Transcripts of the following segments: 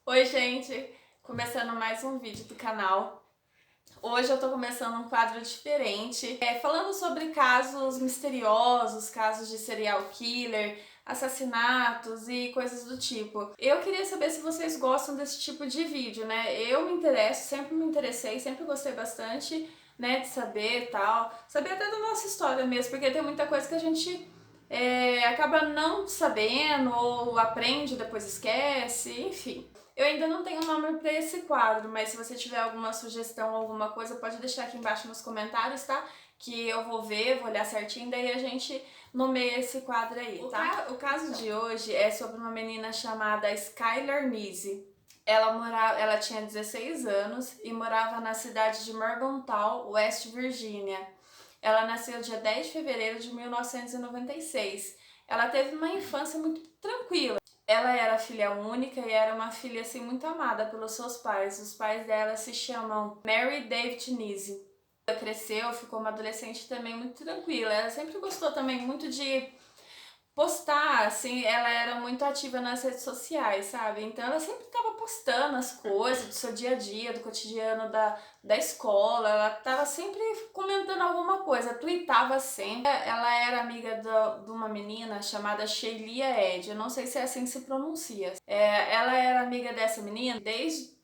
Oi, gente! Começando mais um vídeo do canal. Hoje eu tô começando um quadro diferente, falando sobre casos misteriosos, casos de serial killer, assassinatos e coisas do tipo. Eu queria saber se vocês gostam desse tipo de vídeo, né? Eu me interesso, sempre me interessei, sempre gostei bastante, né, de saber e tal. Saber até da nossa história mesmo, porque tem muita coisa que a gente acaba não sabendo ou aprende e depois esquece, enfim. Eu ainda não tenho nome para esse quadro, mas se você tiver alguma sugestão, alguma coisa, pode deixar aqui embaixo nos comentários, tá? Que eu vou ver, vou olhar certinho, daí a gente nomeia esse quadro aí, tá? O caso de hoje é sobre uma menina chamada Skylar Neese. Ela tinha 16 anos e morava na cidade de Morgantown, West Virginia. Ela nasceu dia 10 de fevereiro de 1996. Ela teve uma infância muito tranquila. Ela era filha única e era uma filha assim muito amada pelos seus pais. Os pais dela se chamam Mary e David Neese. Ela cresceu, ficou uma adolescente também muito tranquila. Ela sempre gostou também muito de postar, assim, ela era muito ativa nas redes sociais, sabe? Então ela sempre estava postando as coisas do seu dia a dia, do cotidiano da escola, ela estava sempre comentando alguma coisa, tweetava sempre. Ela era amiga de uma menina chamada Sheilia Ed, eu não sei se é assim que se pronuncia. Ela era amiga dessa menina desde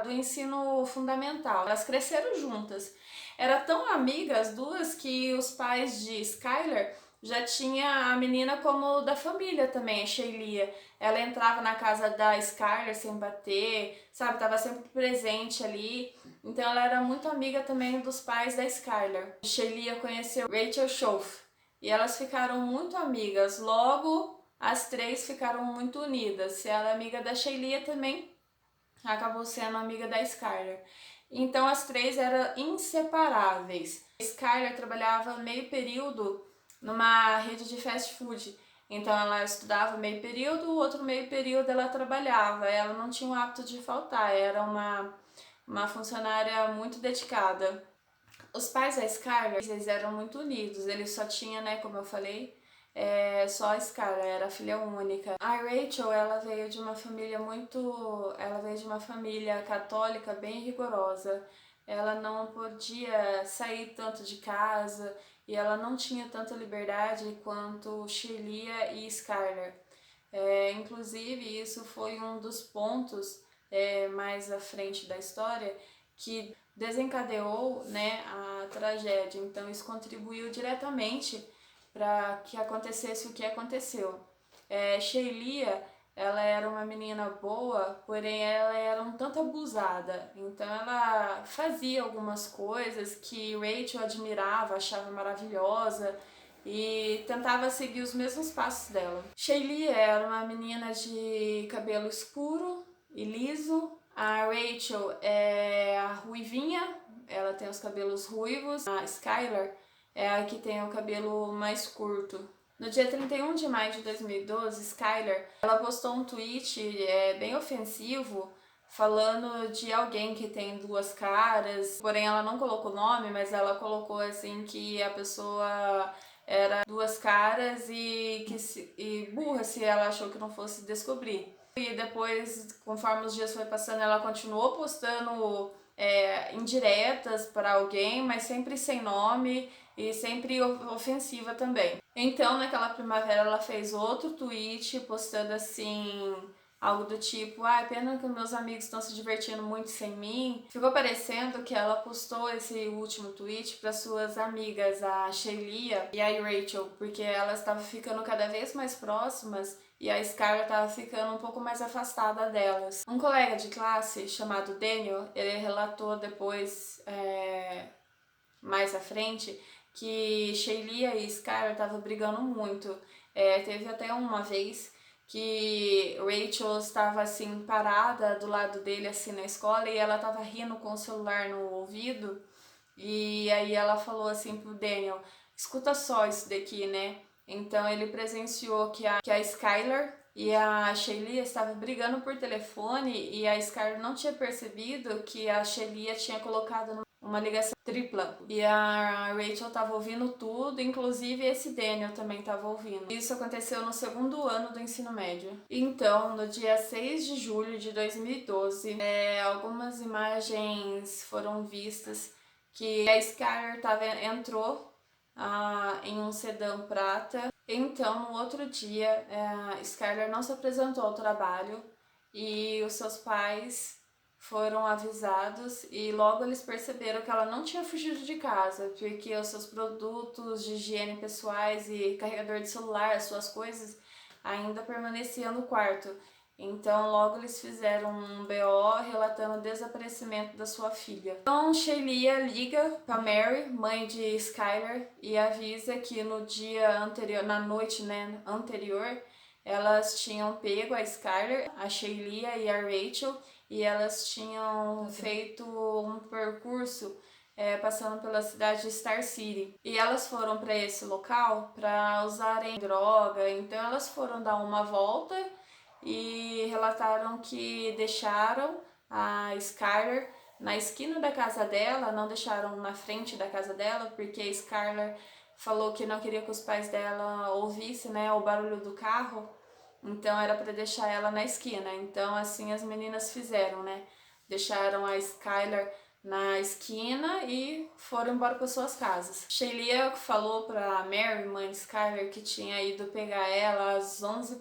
do ensino fundamental, elas cresceram juntas. Eram tão amigas as duas que os pais de Skylar já tinha a menina como da família também, a Sheilia. Ela entrava na casa da Skylar sem bater, sabe? Tava sempre presente ali. Então ela era muito amiga também dos pais da Skylar. Sheilia conheceu Rachel Schoaf e elas ficaram muito amigas. Logo, as três ficaram muito unidas. Se ela é amiga da Sheilia também, acabou sendo amiga da Skylar. Então as três eram inseparáveis. Skylar trabalhava meio período numa rede de fast food. Então ela estudava meio período, o outro meio período ela trabalhava. Ela não tinha o hábito de faltar, era uma funcionária muito dedicada. Os pais da Skylar, eles eram muito unidos, eles só tinham, né, como eu falei, só a Skylar, era filha única. A Rachel, ela veio de uma família católica bem rigorosa. Ela não podia sair tanto de casa e ela não tinha tanta liberdade quanto Sheilia e Skylar. Inclusive, isso foi um dos pontos mais à frente da história que desencadeou, né, a tragédia. Então, isso contribuiu diretamente para que acontecesse o que aconteceu. Sheilia, ela era uma menina boa, porém ela era um tanto abusada. Então ela fazia algumas coisas que Rachel admirava, achava maravilhosa e tentava seguir os mesmos passos dela. Sheilia era uma menina de cabelo escuro e liso. A Rachel é a ruivinha, ela tem os cabelos ruivos. A Skylar é a que tem o cabelo mais curto. No dia 31 de maio de 2012, Skylar, ela postou um tweet bem ofensivo, falando de alguém que tem duas caras, porém ela não colocou nome, mas ela colocou assim que a pessoa era duas caras e burra se ela achou que não fosse descobrir. E depois, conforme os dias foi passando, ela continuou postando indiretas para alguém, mas sempre sem nome e sempre ofensiva também. Então, naquela primavera, ela fez outro tweet postando assim, algo do tipo, pena que meus amigos estão se divertindo muito sem mim. Ficou parecendo que ela postou esse último tweet para suas amigas, a Sheilia e a Rachel, porque elas estavam ficando cada vez mais próximas e a Skylar estava ficando um pouco mais afastada delas. Um colega de classe chamado Daniel, ele relatou depois, mais à frente, que Sheilia e Skylar estavam brigando muito. Teve até uma vez que Rachel estava assim parada do lado dele assim na escola e ela estava rindo com o celular no ouvido e aí ela falou assim pro Daniel, escuta só isso daqui, né? Então ele presenciou que a Skylar e a Sheilia estavam brigando por telefone e a Skylar não tinha percebido que a Sheilia tinha colocado uma ligação tripla. E a Rachel tava ouvindo tudo, inclusive esse Daniel também tava ouvindo. Isso aconteceu no segundo ano do ensino médio. Então, no dia 6 de julho de 2012, algumas imagens foram vistas que a Skyler entrou em um sedã prata. Então, no outro dia, Skyler não se apresentou ao trabalho e os seus pais foram avisados e logo eles perceberam que ela não tinha fugido de casa, porque os seus produtos de higiene pessoais e carregador de celular, as suas coisas, ainda permaneciam no quarto. Então logo eles fizeram um BO relatando o desaparecimento da sua filha. Então Shelia liga para Mary, mãe de Skyler, e avisa que no dia anterior, na noite anterior, elas tinham pego a Skyler, a Shelia e a Rachel, e elas tinham feito um percurso passando pela cidade de Star City. E elas foram para esse local para usarem droga, então elas foram dar uma volta e relataram que deixaram a Skyler na esquina da casa dela, não deixaram na frente da casa dela, porque a Skyler falou que não queria que os pais dela ouvissem, o barulho do carro. Então era para deixar ela na esquina. Então assim as meninas fizeram, Deixaram a Skyler na esquina e foram embora para suas casas. Shelia falou para Mary, mãe de Skyler, que tinha ido pegar ela às 11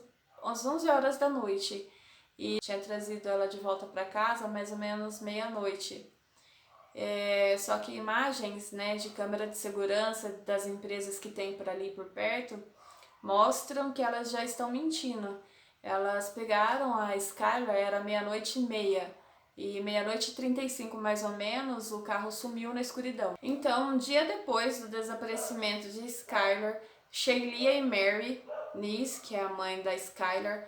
horas da noite e tinha trazido ela de volta para casa mais ou menos meia-noite. Só que imagens de câmera de segurança das empresas que tem por ali por perto mostram que elas já estão mentindo. Elas pegaram a Skyler, era 00:30 e 00:35 mais ou menos, o carro sumiu na escuridão. Então, um dia depois do desaparecimento de Skyler, Shelia e Mary Nis, que é a mãe da Skyler,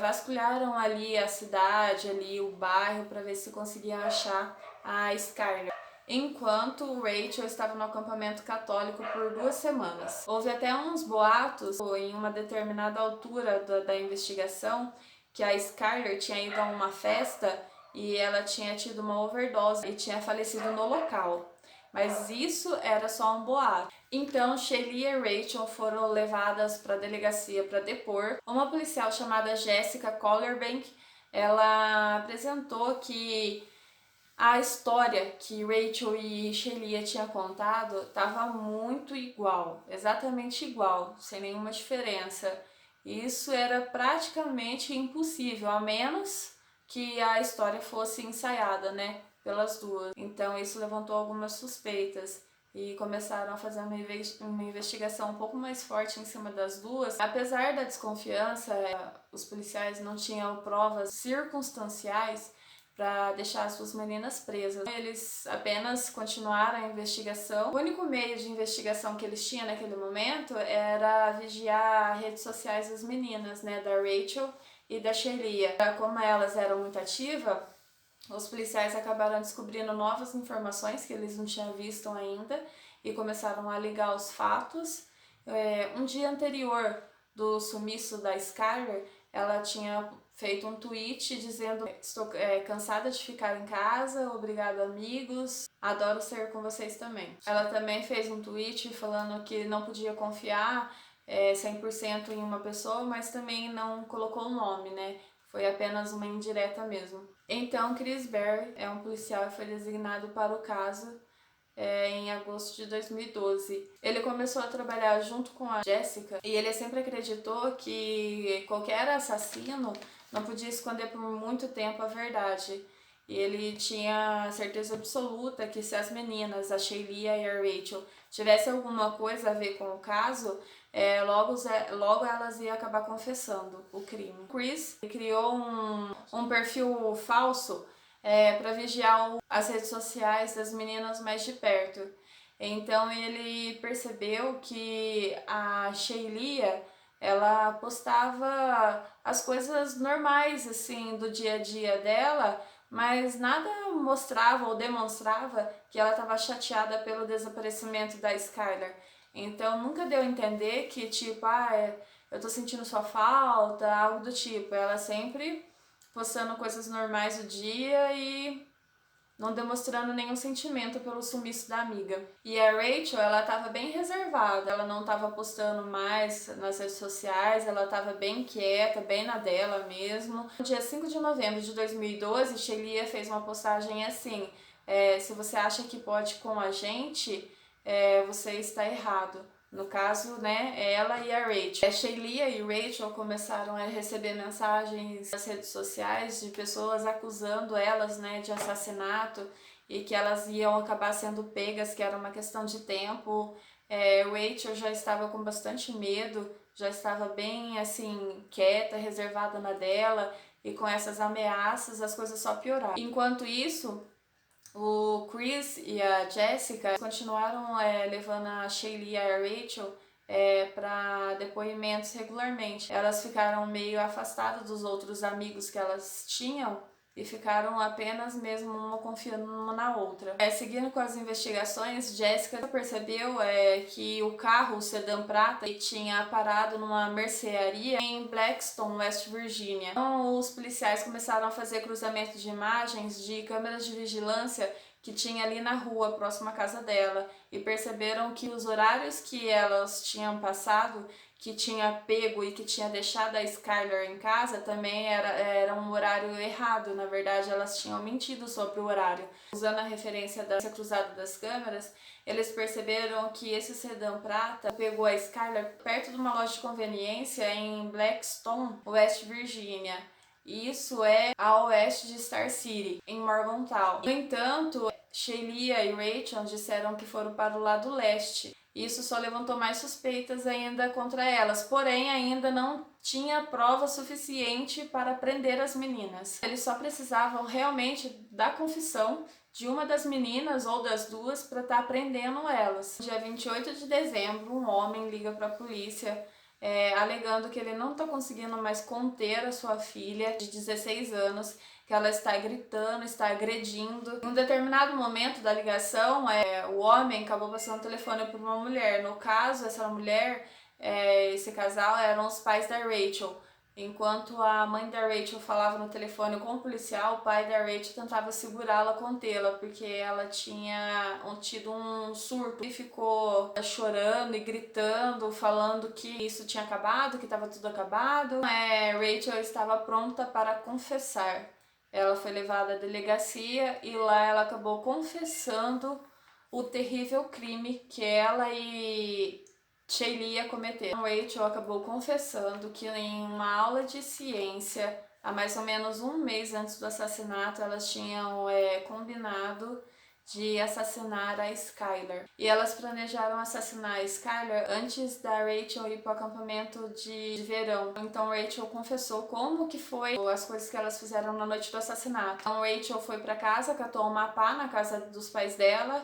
vasculharam ali a cidade, ali o bairro, para ver se conseguiam achar a Skyler. Enquanto Rachel estava no acampamento católico por 2 semanas. Houve até uns boatos em uma determinada altura da investigação que a Skyler tinha ido a uma festa e ela tinha tido uma overdose e tinha falecido no local. Mas isso era só um boato. Então, Shelia e Rachel foram levadas para a delegacia para depor. Uma policial chamada Jessica Collerbank, ela apresentou que a história que Rachel e Shelia tinham contado estava muito igual, exatamente igual, sem nenhuma diferença. Isso era praticamente impossível, a menos que a história fosse ensaiada, pelas duas. Então isso levantou algumas suspeitas e começaram a fazer uma investigação um pouco mais forte em cima das duas. Apesar da desconfiança, os policiais não tinham provas circunstanciais para deixar as duas meninas presas. Eles apenas continuaram a investigação. O único meio de investigação que eles tinham naquele momento era vigiar as redes sociais das meninas, da Rachel e da Shelia. Como elas eram muito ativas, os policiais acabaram descobrindo novas informações que eles não tinham visto ainda e começaram a ligar os fatos. Um dia anterior do sumiço da Skyler, ela tinha feito um tweet dizendo: estou cansada de ficar em casa, obrigado amigos, adoro ser com vocês também. Ela também fez um tweet falando que não podia confiar 100% em uma pessoa, mas também não colocou o nome, Foi apenas uma indireta mesmo. Então, Chris Berry é um policial que foi designado para o caso em agosto de 2012. Ele começou a trabalhar junto com a Jessica e ele sempre acreditou que qualquer assassino não podia esconder por muito tempo a verdade. E ele tinha certeza absoluta que se as meninas, a Shelia e a Rachel, tivessem alguma coisa a ver com o caso, logo elas iam acabar confessando o crime. Chris criou um perfil falso para vigiar as redes sociais das meninas mais de perto. Então ele percebeu que a Shelia, ela postava as coisas normais assim do dia a dia dela, mas nada mostrava ou demonstrava que ela estava chateada pelo desaparecimento da Skyler. Então nunca deu a entender que eu tô sentindo sua falta, algo do tipo. Ela sempre postando coisas normais do dia e não demonstrando nenhum sentimento pelo sumiço da amiga. E a Rachel, ela tava bem reservada, ela não tava postando mais nas redes sociais, ela tava bem quieta, bem na dela mesmo. No dia 5 de novembro de 2012, Shelia fez uma postagem assim: se você acha que pode com a gente, você está errado. No caso, né, ela e a Rachel. Shelia e Rachel começaram a receber mensagens nas redes sociais de pessoas acusando elas, né, de assassinato e que elas iam acabar sendo pegas, que era uma questão de tempo. Rachel já estava com bastante medo, já estava bem, assim, quieta, reservada na dela, e com essas ameaças as coisas só pioraram. Enquanto isso, o Chris e a Jessica continuaram levando a Shelia e a Rachel para depoimentos regularmente. Elas ficaram meio afastadas dos outros amigos que elas tinham e ficaram apenas mesmo uma confiando uma na outra. Seguindo com as investigações, Jessica percebeu que o carro, o sedã prata, tinha parado numa mercearia em Blackstone, West Virginia. Então, os policiais começaram a fazer cruzamento de imagens de câmeras de vigilância que tinha ali na rua, próxima à casa dela, e perceberam que os horários que elas tinham passado, que tinha pego e que tinha deixado a Skylar em casa, também era um horário errado. Na verdade, elas tinham mentido sobre o horário. Usando a referência da cruzada das câmeras, eles perceberam que esse sedã prata pegou a Skylar perto de uma loja de conveniência em Blackstone, West Virginia. Isso é a oeste de Star City, em Morgantown. No entanto, Shelia e Rachel disseram que foram para o lado leste. Isso só levantou mais suspeitas ainda contra elas, porém ainda não tinha prova suficiente para prender as meninas. Eles só precisavam realmente da confissão de uma das meninas ou das duas para estar prendendo elas. No dia 28 de dezembro, um homem liga para a polícia alegando que ele não está conseguindo mais conter a sua filha de 16 anos, que ela está gritando, está agredindo. Em um determinado momento da ligação, o homem acabou passando o telefone para uma mulher. No caso, essa mulher, esse casal, eram os pais da Rachel. Enquanto a mãe da Rachel falava no telefone com o policial, o pai da Rachel tentava segurá-la, contê-la, porque ela tinha tido um surto e ficou chorando e gritando, falando que isso tinha acabado, que estava tudo acabado. Rachel estava pronta para confessar. Ela foi levada à delegacia e lá ela acabou confessando o terrível crime que ela e Shelia cometeram. Rachel acabou confessando que em uma aula de ciência, há mais ou menos um mês antes do assassinato, elas tinham combinado de assassinar a Skylar. E elas planejaram assassinar a Skylar antes da Rachel ir para o acampamento de verão. Então Rachel confessou como que foi as coisas que elas fizeram na noite do assassinato. Então Rachel foi para casa, catou uma pá na casa dos pais dela.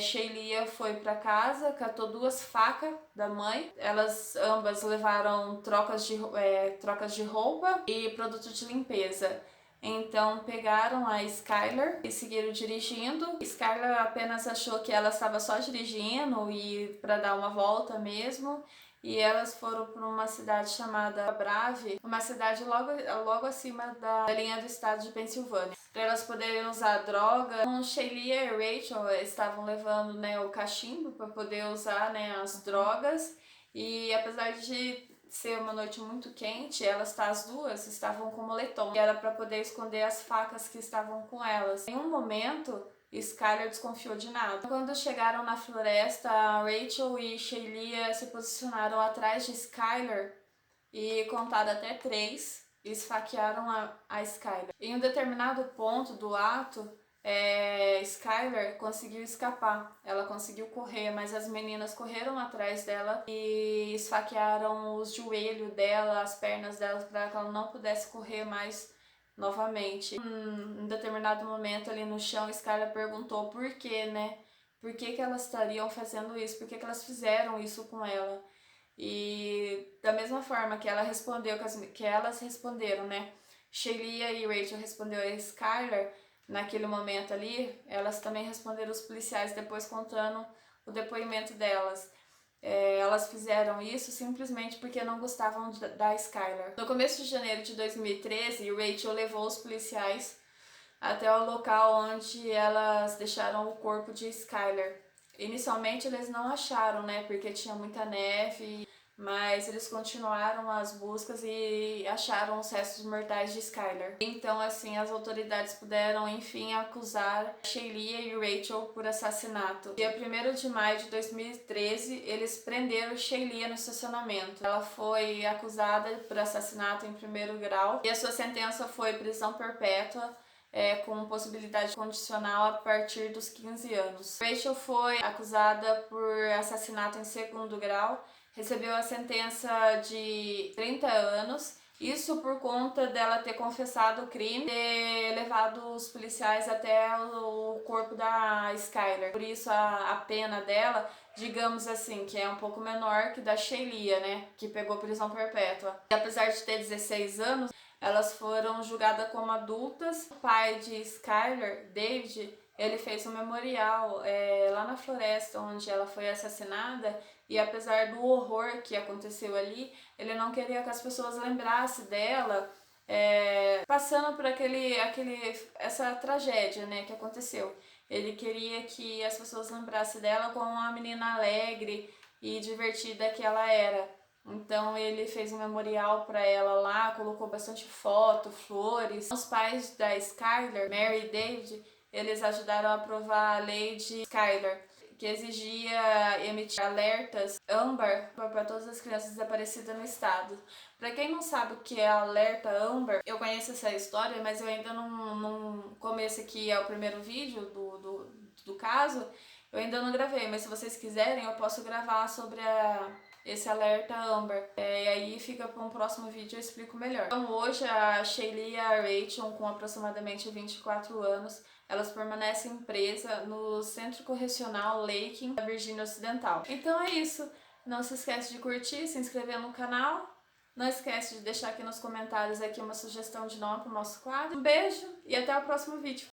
Shelia foi para casa, catou 2 facas da mãe. Elas ambas levaram trocas de roupa e produto de limpeza. Então pegaram a Skylar e seguiram dirigindo. Skylar apenas achou que ela estava só dirigindo e para dar uma volta mesmo. E elas foram para uma cidade chamada Brave, uma cidade logo acima da linha do estado de Pensilvânia, para elas poderem usar droga. Então, Shelia e Rachel estavam levando, né, o cachimbo para poder usar, né, as drogas. E apesar de ser uma noite muito quente, as duas estavam com moletom, e era para poder esconder as facas que estavam com elas. Em um momento, Skylar desconfiou de nada. Quando chegaram na floresta, Rachel e Shelia se posicionaram atrás de Skylar e contaram até 3 e esfaquearam a Skylar. Em um determinado ponto do ato, Skylar conseguiu escapar, ela conseguiu correr, mas as meninas correram atrás dela e esfaquearam os joelhos dela, as pernas dela, para que ela não pudesse correr mais novamente. Em determinado momento ali no chão, Skylar perguntou por quê, né? Por que elas estariam fazendo isso? Por que elas fizeram isso com ela? E da mesma forma que ela respondeu, que elas responderam, né? Shelia e Rachel respondeu a Skylar. Naquele momento ali, elas também responderam os policiais, depois contando o depoimento delas. Elas fizeram isso simplesmente porque não gostavam da Skylar. No começo de janeiro de 2013, Rachel levou os policiais até o local onde elas deixaram o corpo de Skyler. Inicialmente eles não acharam, né, porque tinha muita neve, mas eles continuaram as buscas e acharam os restos mortais de Skyler. Então, assim, as autoridades puderam, enfim, acusar Shelia e Rachel por assassinato. Dia 1º de maio de 2013, eles prenderam Shelia no estacionamento. Ela foi acusada por assassinato em 1º grau e a sua sentença foi prisão perpétua, com possibilidade condicional a partir dos 15 anos. Rachel foi acusada por assassinato em 2º grau, recebeu a sentença de 30 anos, isso por conta dela ter confessado o crime e ter levado os policiais até o corpo da Skyler. Por isso a pena dela, digamos assim, que é um pouco menor que da Shelia, né, que pegou prisão perpétua. E apesar de ter 16 anos, elas foram julgadas como adultas. O pai de Skyler, David, ele fez um memorial lá na floresta onde ela foi assassinada, e apesar do horror que aconteceu ali, ele não queria que as pessoas lembrassem dela passando por essa tragédia, né, que aconteceu. Ele queria que as pessoas lembrassem dela como uma menina alegre e divertida que ela era. Então ele fez um memorial para ela lá, colocou bastante foto, flores. Os pais da Skyler, Mary e David, eles ajudaram a aprovar a lei de Skyler, que exigia emitir alertas AMBER para todas as crianças desaparecidas no estado. Para quem não sabe o que é alerta AMBER, eu conheço essa história, mas eu ainda não como esse aqui é o primeiro vídeo do caso, eu ainda não gravei, mas se vocês quiserem eu posso gravar sobre esse alerta AMBER. E aí fica para um próximo vídeo, eu explico melhor. Então hoje a Shelia e a Rachel, com aproximadamente 24 anos, elas permanecem presas no Centro Correcional Lakeland, da Virgínia Ocidental. Então é isso. Não se esquece de curtir, se inscrever no canal. Não esquece de deixar aqui nos comentários uma sugestão de nome para o nosso quadro. Um beijo e até o próximo vídeo.